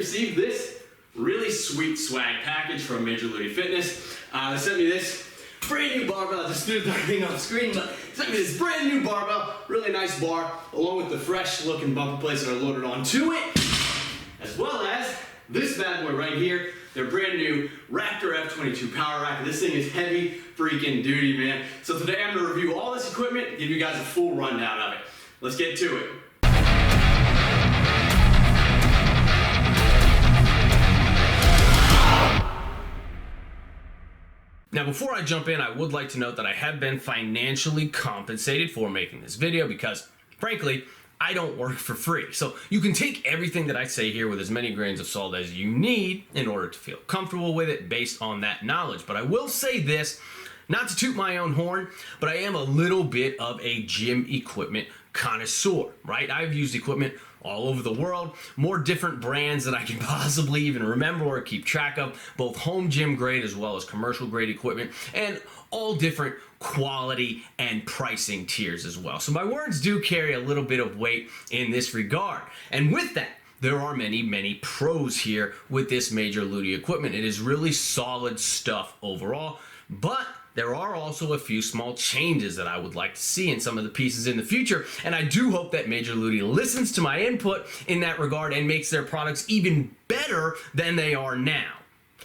received this really sweet swag package from Major Lutie Fitness. They sent me this brand new barbell. I just threw the thing off screen, but sent me this brand new barbell, really nice bar, along with the fresh looking bumper plates that are loaded onto it, as well as this bad boy right here, their brand new Raptor F22 power rack. This thing is heavy freaking duty, man. So today I'm gonna review all this equipment, give you guys a full rundown of it. Let's get to it. Now, before I jump in, I would like to note that I have been financially compensated for making this video because, frankly, I don't work for free. So you can take everything that I say here with as many grains of salt as you need in order to feel comfortable with it based on that knowledge. But I will say this, not to toot my own horn, but I am a little bit of a gym equipment connoisseur, right? I've used equipment all over the world, more different brands than I can possibly even remember or keep track of, both home gym grade as well as commercial grade equipment, and all different quality and pricing tiers as well. So my words do carry a little bit of weight in this regard. And with that, there are many pros here with this Major Lutie equipment. It is really solid stuff overall, but there are also a few small changes that I would like to see in some of the pieces in the future, and I do hope that Major Lutie listens to my input in that regard and makes their products even better than they are now.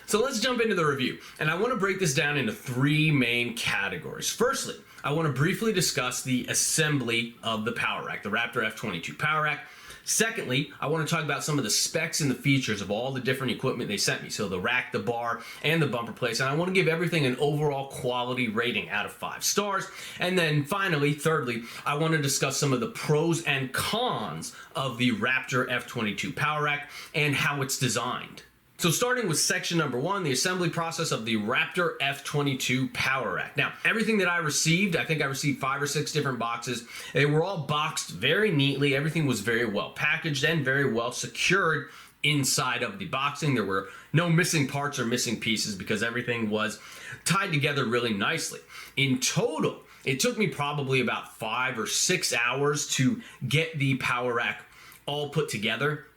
So let's jump into the review, and I want to break this down into three main categories. Firstly, I want to briefly discuss the assembly of the power rack, the Raptor F22 power rack. Secondly, I want to talk about some of the specs and the features of all the different equipment they sent me. So the rack, the bar, and the bumper plates. And I want to give everything an overall quality rating out of 5 stars. And then finally, thirdly, I want to discuss some of the pros and cons of the Raptor F22 power rack and how it's designed. So starting with section number 1, the assembly process of the Raptor F22 power rack. Now, everything that I received, I think I received 5 or 6 different boxes. They were all boxed very neatly. Everything was very well packaged and very well secured inside of the boxing. There were no missing parts or missing pieces because everything was tied together really nicely. In total, it took me probably about 5 or 6 hours to get the power rack all put together,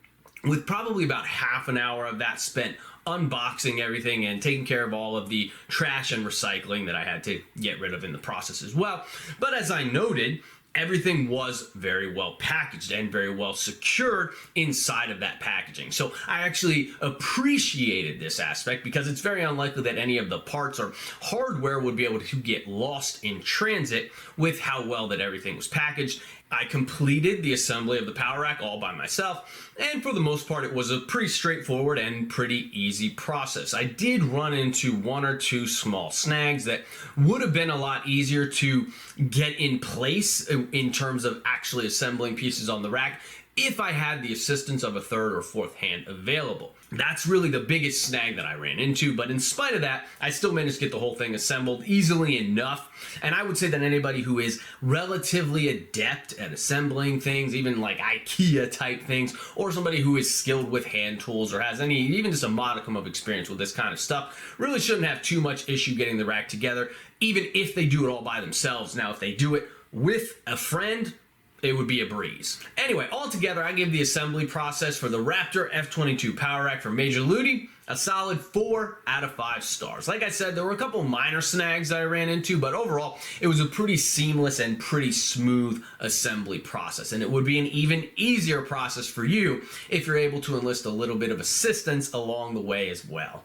with probably about half an hour of that spent unboxing everything and taking care of all of the trash and recycling that I had to get rid of in the process as well. But as I noted, everything was very well packaged and very well secured inside of that packaging. So I actually appreciated this aspect because it's very unlikely that any of the parts or hardware would be able to get lost in transit with how well that everything was packaged. I completed the assembly of the power rack all by myself, and for the most part it was a pretty straightforward and pretty easy process. I did run into 1 or 2 small snags that would have been a lot easier to get in place in terms of actually assembling pieces on the rack if I had the assistance of a 3rd or 4th hand available. That's really the biggest snag that I ran into, but in spite of that, I still managed to get the whole thing assembled easily enough. And I would say that anybody who is relatively adept at assembling things, even like IKEA type things, or somebody who is skilled with hand tools or has even just a modicum of experience with this kind of stuff, really shouldn't have too much issue getting the rack together, even if they do it all by themselves. Now, if they do it with a friend, it would be a breeze. Anyway, altogether, I give the assembly process for the Raptor F22 power rack from Major Lutie a solid 4 out of 5 stars. Like I said, there were a couple minor snags that I ran into, but overall, it was a pretty seamless and pretty smooth assembly process. And it would be an even easier process for you if you're able to enlist a little bit of assistance along the way as well.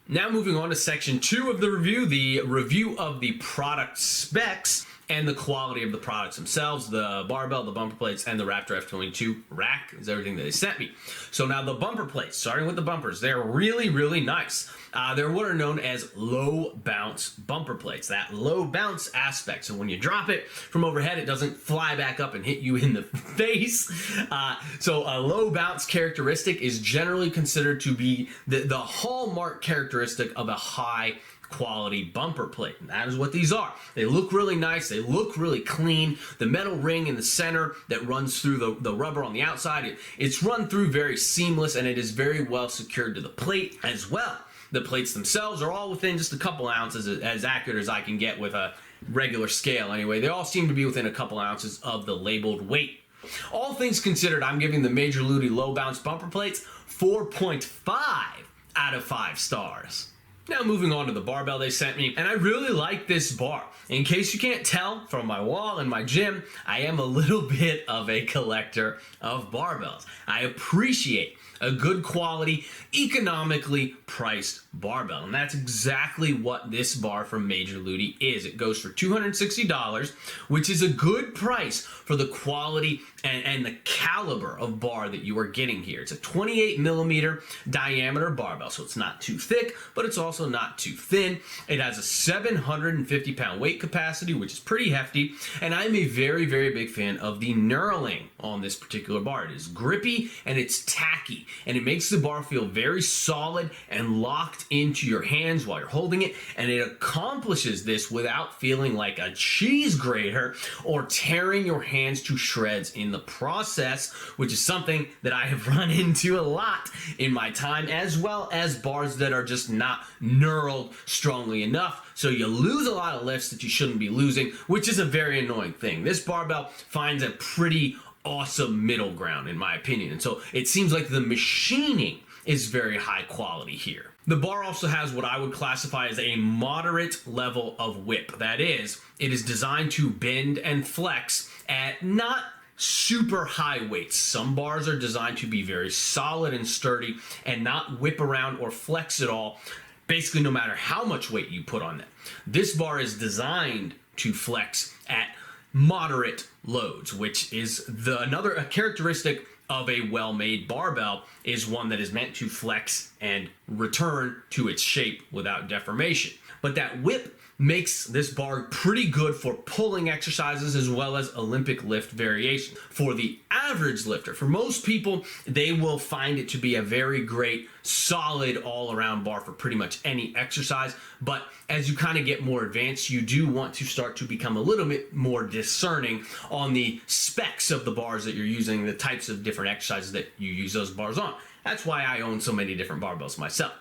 Now moving on to section 2 of the review of the product specs and the quality of the products themselves. The barbell, the bumper plates, and the Raptor F22 rack is everything that they sent me. So now the bumper plates, starting with the bumpers, they're really nice. They're what are known as low bounce bumper plates, that low bounce aspect. So when you drop it from overhead, it doesn't fly back up and hit you in the face. So a low bounce characteristic is generally considered to be the hallmark characteristic of a high quality bumper plate. And that is what these are. They look really nice. They look really clean. The metal ring in the center that runs through the rubber on the outside, it's run through very seamless, and it is very well secured to the plate as well. The plates themselves are all within just a couple ounces, as accurate as I can get with a regular scale anyway. They all seem to be within a couple ounces of the labeled weight. All things considered, I'm giving the Major Lutie low bounce bumper plates 4.5 out of 5 stars. Now moving on to the barbell they sent me, and I really like this bar. In case you can't tell from my wall in my gym, I am a little bit of a collector of barbells. I appreciate a good quality, economically priced barbell. And that's exactly what this bar from Major Lutie is. It goes for $260, which is a good price for the quality and the caliber of bar that you are getting here. It's a 28 millimeter diameter barbell, so it's not too thick, but it's also not too thin. It has a 750 pound weight capacity, which is pretty hefty. And I'm a very, very big fan of the knurling on this particular bar. It is grippy and it's tacky, and it makes the bar feel very solid and locked into your hands while you're holding it, and it accomplishes this without feeling like a cheese grater or tearing your hands to shreds in the process, which is something that I have run into a lot in my time, as well as bars that are just not knurled strongly enough, so you lose a lot of lifts that you shouldn't be losing, which is a very annoying thing. This barbell finds a pretty awesome middle ground, in my opinion, and so it seems like the machining is very high quality here. The bar also has what I would classify as a moderate level of whip. That is, it is designed to bend and flex at not super high weights. Some bars are designed to be very solid and sturdy and not whip around or flex at all, basically no matter how much weight you put on them. This bar is designed to flex at moderate loads, which is another characteristic of a well-made barbell, is one that is meant to flex and return to its shape without deformation. But that whip makes this bar pretty good for pulling exercises as well as Olympic lift variations. For the average lifter, for most people, they will find it to be a very great, solid, all-around bar for pretty much any exercise. But as you kind of get more advanced, you do want to start to become a little bit more discerning on the specs of the bars that you're using, the types of different exercises that you use those bars on. That's why I own so many different barbells myself.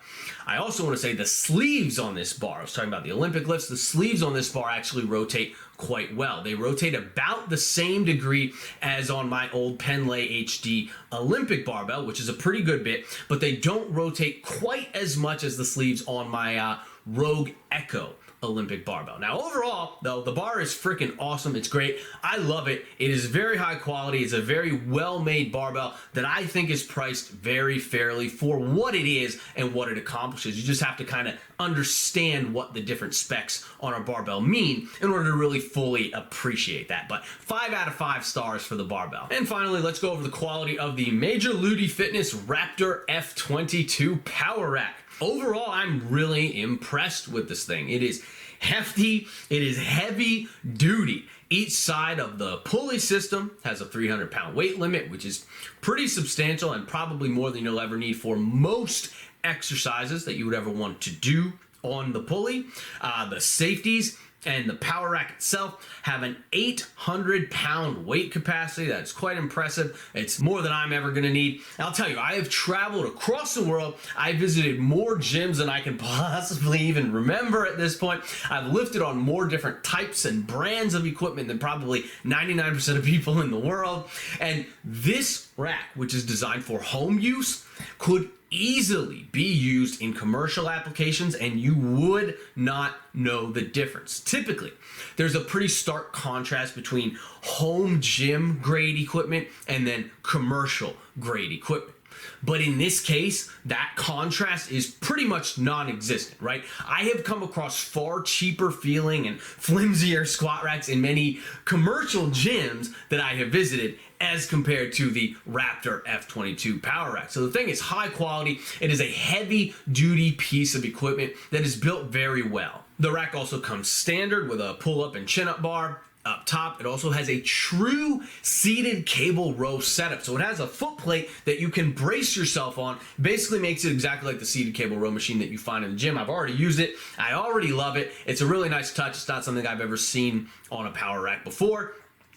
I also want to say the sleeves on this bar, I was talking about the Olympic lifts, the sleeves on this bar actually rotate quite well. They rotate about the same degree as on my old Penlay HD Olympic barbell, which is a pretty good bit, but they don't rotate quite as much as the sleeves on my Rogue Echo Olympic barbell. Now overall, though, the bar is freaking awesome. It's great. I love it. It is very high quality. It's a very well-made barbell that I think is priced very fairly for what it is and what it accomplishes. You just have to kind of understand what the different specs on a barbell mean in order to really fully appreciate that. But 5 out of 5 stars for the barbell. And finally, let's go over the quality of the Major Lutie Fitness Raptor F22 Power Rack. Overall, I'm really impressed with this thing. It is hefty, it is heavy duty. Each side of the pulley system has a 300-pound weight limit, which is pretty substantial and probably more than you'll ever need for most exercises that you would ever want to do on the pulley. The safeties and the power rack itself have an 800-pound weight capacity. That's quite impressive. It's more than I'm ever going to need. I'll tell you, I have traveled across the world. I visited more gyms than I can possibly even remember at this point. I've lifted on more different types and brands of equipment than probably 99% of people in the world. And this rack, which is designed for home use, could easily be used in commercial applications, and you would not know the difference. Typically, there's a pretty stark contrast between home gym grade equipment and then commercial grade equipment. But in this case, that contrast is pretty much non-existent, right? I have come across far cheaper feeling and flimsier squat racks in many commercial gyms that I have visited as compared to the Raptor F22 Power Rack. So the thing is high quality. It is a heavy duty piece of equipment that is built very well. The rack also comes standard with a pull-up and chin-up bar. Up top, it also has a true seated cable row setup. So it has a foot plate that you can brace yourself on. Basically makes it exactly like the seated cable row machine that you find in the gym. I've already used it. I already love it. It's a really nice touch. It's not something I've ever seen on a power rack before.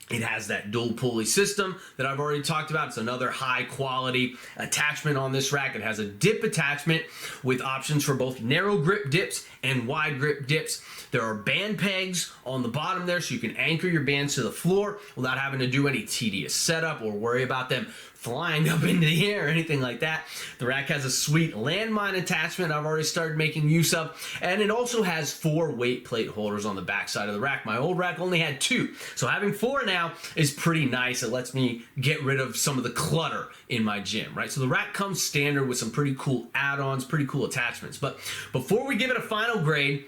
It has that dual pulley system that I've already talked about. It's another high quality attachment on this rack. It has a dip attachment with options for both narrow grip dips and wide grip dips. There are band pegs on the bottom there so you can anchor your bands to the floor without having to do any tedious setup or worry about them flying up into the air or anything like that. The rack has a sweet landmine attachment I've already started making use of, and it also has 4 weight plate holders on the back side of the rack. My old rack only had 2, so having 4 now is pretty nice. It lets me get rid of some of the clutter in my gym, right? So the rack comes standard with some pretty cool add-ons, pretty cool attachments. But before we give it a final grade,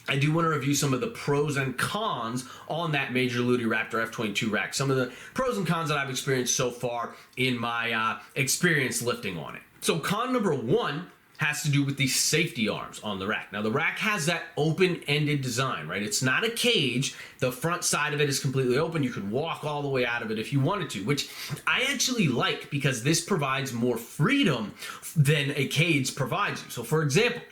I do want to review some of the pros and cons on that Major Lutie Raptor F22 rack. Some of the pros and cons that I've experienced so far in my experience lifting on it. So con number 1 has to do with the safety arms on the rack. Now the rack has that open-ended design, right? It's not a cage. The front side of it is completely open. You could walk all the way out of it if you wanted to, which I actually like because this provides more freedom than a cage provides you. So for example,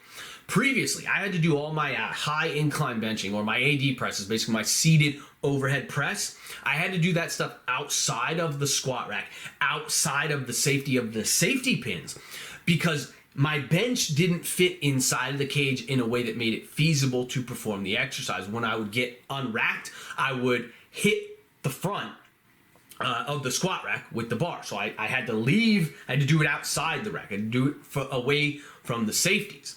previously, I had to do all my high incline benching, or my AD presses, basically my seated overhead press. I had to do that stuff outside of the squat rack, outside of the safety pins, because my bench didn't fit inside of the cage in a way that made it feasible to perform the exercise. When I would get unracked, I would hit the front of the squat rack with the bar. So I had to leave, I had to do it outside the rack. I had to do it away from the safeties.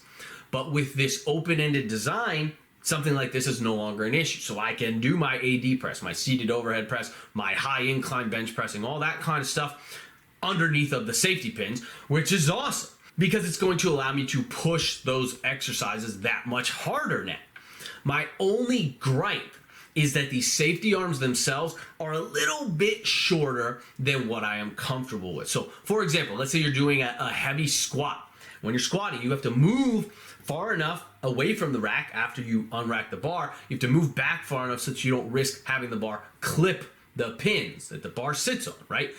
But with this open-ended design, something like this is no longer an issue. So I can do my AD press, my seated overhead press, my high incline bench pressing, all that kind of stuff underneath of the safety pins, which is awesome because it's going to allow me to push those exercises that much harder now. My only gripe is that the safety arms themselves are a little bit shorter than what I am comfortable with. So for example, let's say you're doing a heavy squat. When you're squatting, you have to move far enough away from the rack after you unrack the bar. You have to move back far enough so that you don't risk having the bar clip the pins that the bar sits on, right?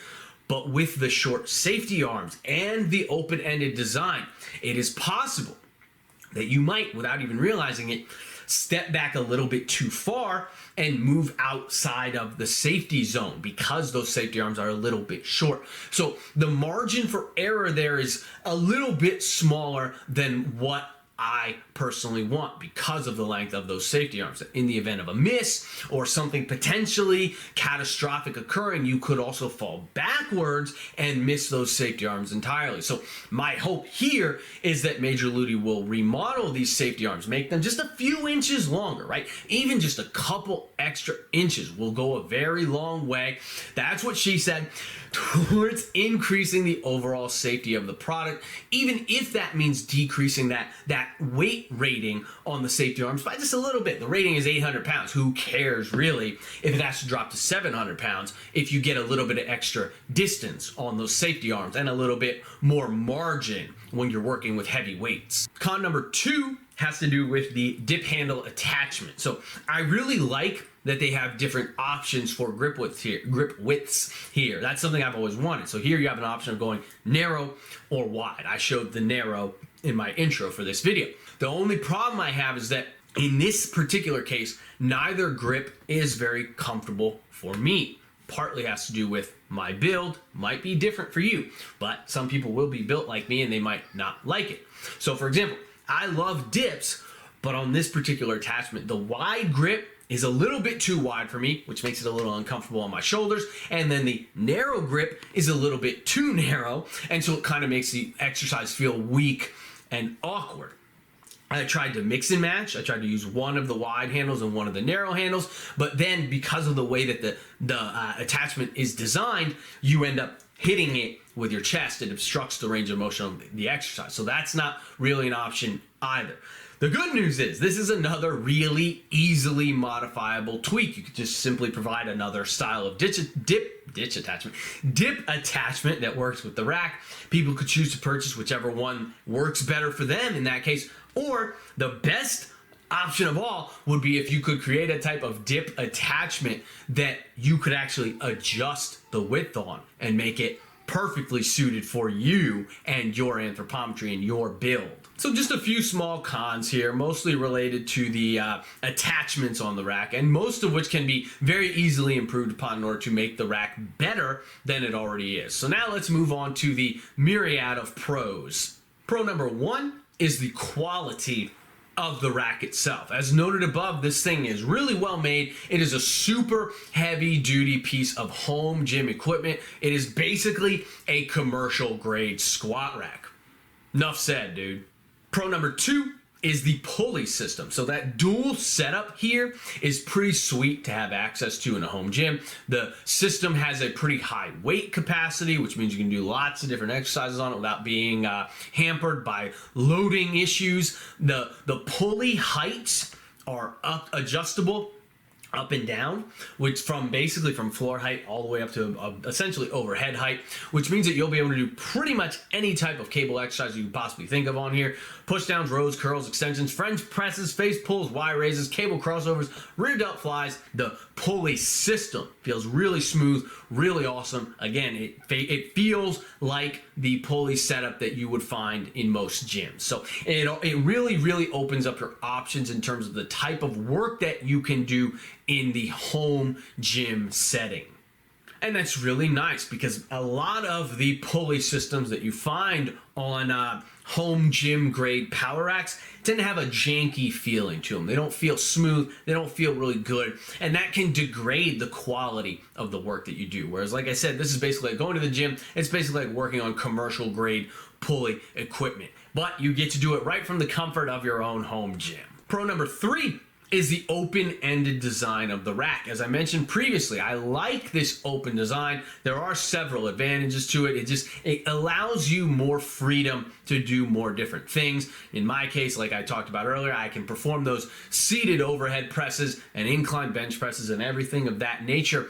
But with the short safety arms and the open-ended design, it is possible that you might, without even realizing it, step back a little bit too far and move outside of the safety zone because those safety arms are a little bit short. So the margin for error there is a little bit smaller than what I personally want because of the length of those safety arms. In the event of a miss or something potentially catastrophic occurring, you could also fall backwards and miss those safety arms entirely. So my hope here is that Major Lutie will remodel these safety arms, make them just a few inches longer, right? Even just a couple extra inches will go a very long way. That's what she said, towards increasing the overall safety of the product, even if that means decreasing that weight rating on the safety arms by just a little bit. The rating is 800 pounds. Who cares really if it has to drop to 700 pounds if you get a little bit of extra distance on those safety arms and a little bit more margin when you're working with heavy weights. Con number 2 has to do with the dip handle attachment. So I really like that they have different options for grip widths here. That's something I've always wanted. So here you have an option of going narrow or wide. I showed the narrow in my intro for this video. The only problem I have is that in this particular case, neither grip is very comfortable for me. Partly has to do with my build, might be different for you, but some people will be built like me and they might not like it. So for example, I love dips, but on this particular attachment, the wide grip is a little bit too wide for me, which makes it a little uncomfortable on my shoulders. And then the narrow grip is a little bit too narrow. And so it kind of makes the exercise feel weak and awkward. I tried to mix and match. I tried to use one of the wide handles and one of the narrow handles. But then because of the way that the attachment is designed, you end up hitting it with your chest. It obstructs the range of motion of the exercise. So that's not really an option either. The good news is this is another really easily modifiable tweak. You could just simply provide another style of dip attachment that works with the rack. People could choose to purchase whichever one works better for them in that case. Or the best option of all would be if you could create a type of dip attachment that you could actually adjust the width on and make it perfectly suited for you and your anthropometry and your build. So just a few small cons here, mostly related to the attachments on the rack, and most of which can be very easily improved upon in order to make the rack better than it already is. So now let's move on to the myriad of pros. Pro number one is the quality of the rack itself. As noted above, this thing is really well made. It is a super heavy duty piece of home gym equipment. It is basically a commercial grade squat rack. Enough said, dude. Pro number two is the pulley system. So that dual setup here is pretty sweet to have access to in a home gym. The system has a pretty high weight capacity, which means you can do lots of different exercises on it without being hampered by loading issues. The pulley heights are adjustable up and down, which basically from floor height all the way up to essentially overhead height, which means that you'll be able to do pretty much any type of cable exercise you can possibly think of on here. Push downs, rows, curls, extensions, French presses, face pulls, Y raises, cable crossovers, rear delt flies. The pulley system feels really smooth, really awesome. Again, it feels like the pulley setup that you would find in most gyms. So it really opens up your options in terms of the type of work that you can do in the home gym setting. And that's really nice because a lot of the pulley systems that you find on home gym grade power racks tend to have a janky feeling to them. They don't feel smooth, they don't feel really good, and that can degrade the quality of the work that you do. Whereas, like I said, this is basically like going to the gym. It's basically like working on commercial grade pulley equipment, but you get to do it right from the comfort of your own home gym. Pro number three is the open-ended design of the rack. As I mentioned previously, I like this open design. There are several advantages to it. It allows you more freedom to do more different things. In my case, like I talked about earlier, I can perform those seated overhead presses and incline bench presses and everything of that nature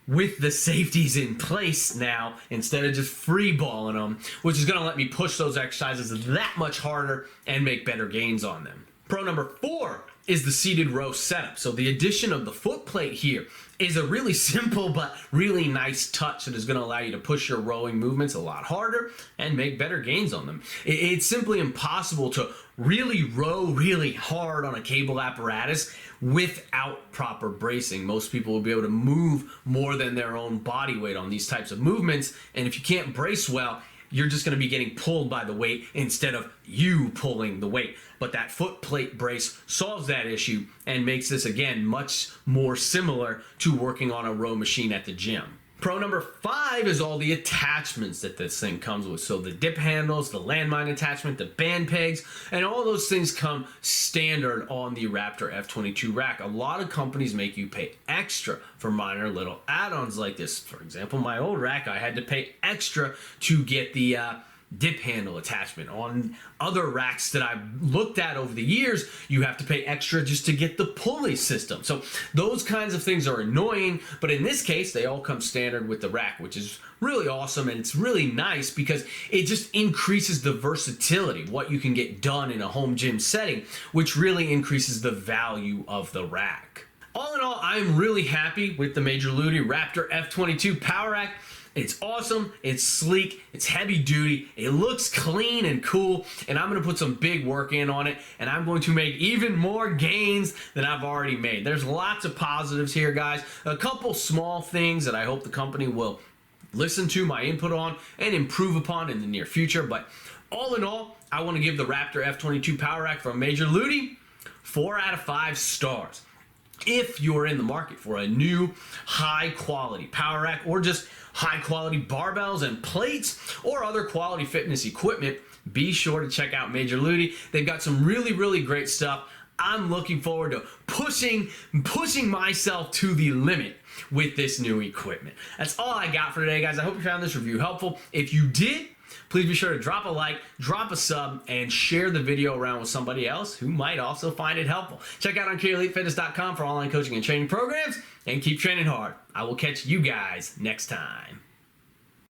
with the safeties in place now instead of just free balling them, which is gonna let me push those exercises that much harder and make better gains on them. Pro number four is the seated row setup. So the addition of the foot plate here is a really simple but really nice touch that is going to allow you to push your rowing movements a lot harder and make better gains on them. It's simply impossible to really row really hard on a cable apparatus without proper bracing. Most people will be able to move more than their own body weight on these types of movements, and if you can't brace well, you're just going to be getting pulled by the weight instead of you pulling the weight. But that foot plate brace solves that issue and makes this, again, much more similar to working on a row machine at the gym. Pro number five is all the attachments that this thing comes with. So the dip handles, the landmine attachment, the band pegs, and all those things come standard on the Raptor F22 rack. A lot of companies make you pay extra for minor little add-ons like this. For example, my old rack, I had to pay extra to get the dip handle attachment. On other racks that I've looked at over the years, you have to pay extra just to get the pulley system. So those kinds of things are annoying, but in this case, they all come standard with the rack, which is really awesome, and it's really nice because it just increases the versatility, what you can get done in a home gym setting, which really increases the value of the rack. All in all, I'm really happy with the Major Lutie Raptor F22 Power Rack. It's awesome, it's sleek, it's heavy duty, it looks clean and cool, and I'm going to put some big work in on it, and I'm going to make even more gains than I've already made. There's lots of positives here, guys. A couple small things that I hope the company will listen to my input on and improve upon in the near future, but all in all, I want to give the Raptor F22 Power Rack from Major Lutie 4 out of 5 stars. If you're in the market for a new high quality power rack or just high quality barbells and plates or other quality fitness equipment, be sure to check out Major Lutie. They've got some really great stuff. I'm looking forward to pushing myself to the limit with this new equipment. That's all I got for today, guys. I hope you found this review helpful. If you did, please be sure to drop a like, drop a sub, and share the video around with somebody else who might also find it helpful. Check out EnkiriEliteFitness.com for online coaching and training programs, and keep training hard. I will catch you guys next time.